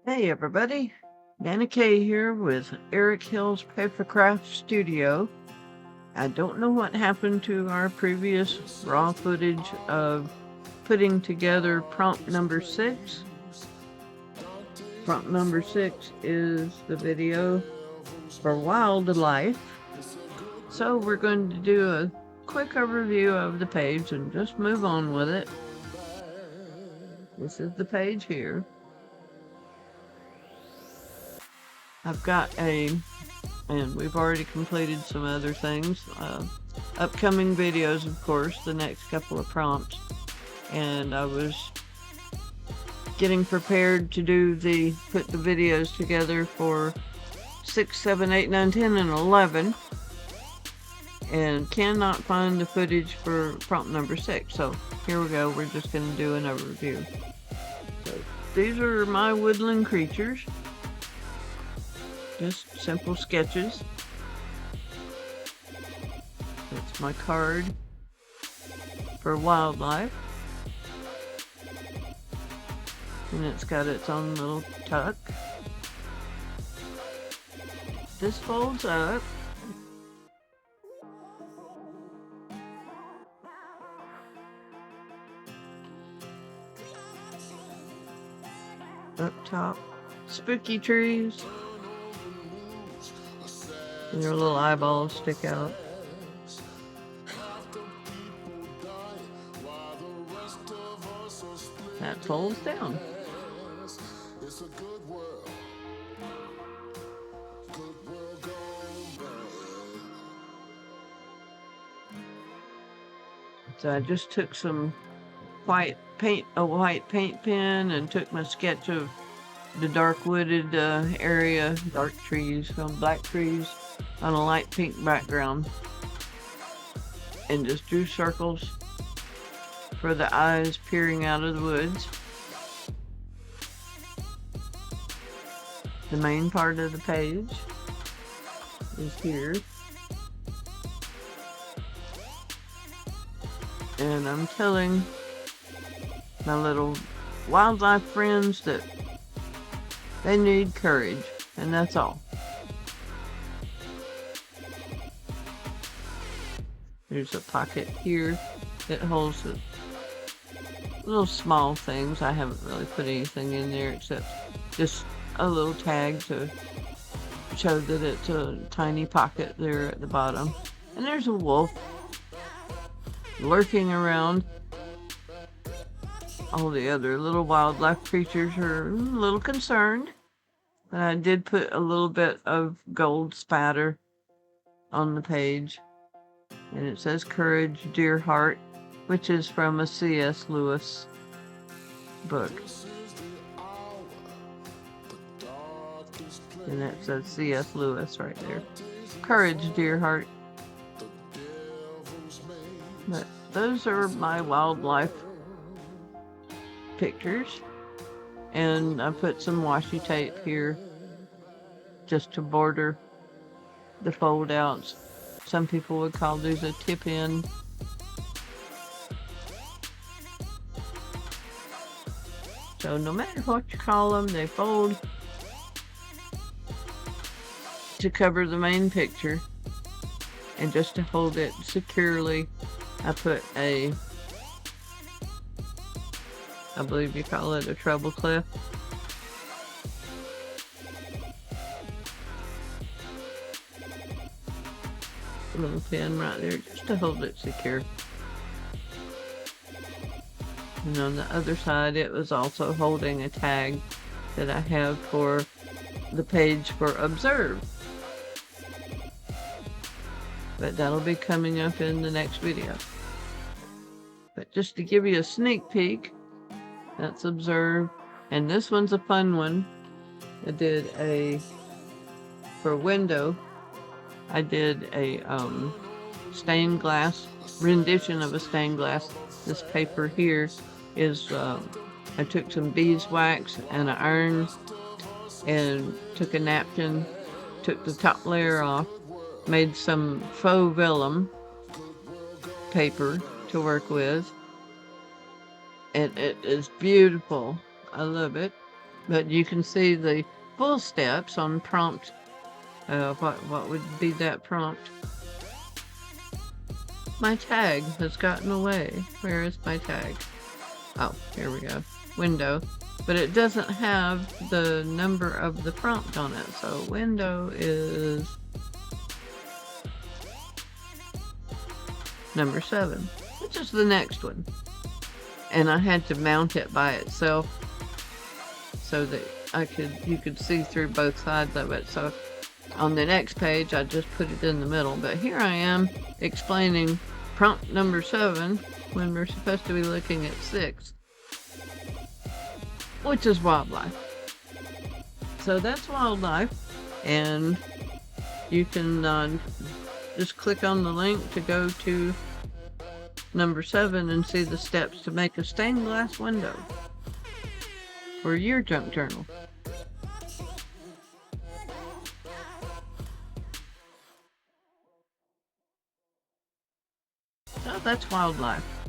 Hey everybody, Nana Kay here with Eric Hill's Papercraft Studio. I don't know what happened to our previous raw footage of putting together prompt number 6. Prompt number 6 is the video for wildlife. So we're going to do a quick overview of the page and just move on with it. This is the page here. I've got and we've already completed some other things. Upcoming videos, of course, the next couple of prompts. And I was getting prepared to put the videos together for 6, 7, 8, 9, 10, and 11. And cannot find the footage for prompt number 6. So here we go. We're just going to do an overview. So these are my woodland creatures. Just simple sketches. That's my card for wildlife. And it's got its own little tuck. This folds up. Up top, spooky trees. And their little eyeballs stick out. That folds down. So I just took some a white paint pen, and took my sketch of the dark wooded area, dark trees, black trees on a light pink background, and just drew circles for the eyes peering out of the woods. The main part of the page is here. And I'm telling my little wildlife friends that they need courage, and that's all. There's a pocket here that holds the little small things. I haven't really put anything in there except just a little tag to show that it's a tiny pocket there at the bottom. And there's a wolf lurking around. All the other little wildlife creatures are a little concerned. But I did put a little bit of gold spatter on the page. And it says Courage, Dear Heart, which is from a C.S. Lewis book. And that says C.S. Lewis right there. Courage, Dear Heart. But those are my wildlife pictures. And I put some washi tape here just to border the fold outs. Some people would call these a tip in. So no matter what you call them, they fold to cover the main picture. And just to hold it securely, I put I believe you call it a treble clef. A little pin right there just to hold it secure. And on the other side, it was also holding a tag that I have for the page for Observe. But that'll be coming up in the next video. But just to give you a sneak peek, that's Observe. And this one's a fun one. I did for window, I did a stained glass rendition of a stained glass. This paper here is, I took some beeswax and an iron and took a napkin, took the top layer off, made some faux vellum paper to work with. And it is beautiful. I love it. But you can see the full steps on prompt. What would be that prompt? My tag has gotten away. Where is my tag? Oh, here we go. Window. But it doesn't have the number of the prompt on it. So window is number 7, which is the next one. And I had to mount it by itself so that you could see through both sides of it. So on the next page, I just put it in the middle. But here I am explaining prompt number 7 when we're supposed to be looking at 6, which is wildlife. So that's wildlife, and you can just click on the link to go to number 7 and see the steps to make a stained glass window for your junk journal. So that's wildlife.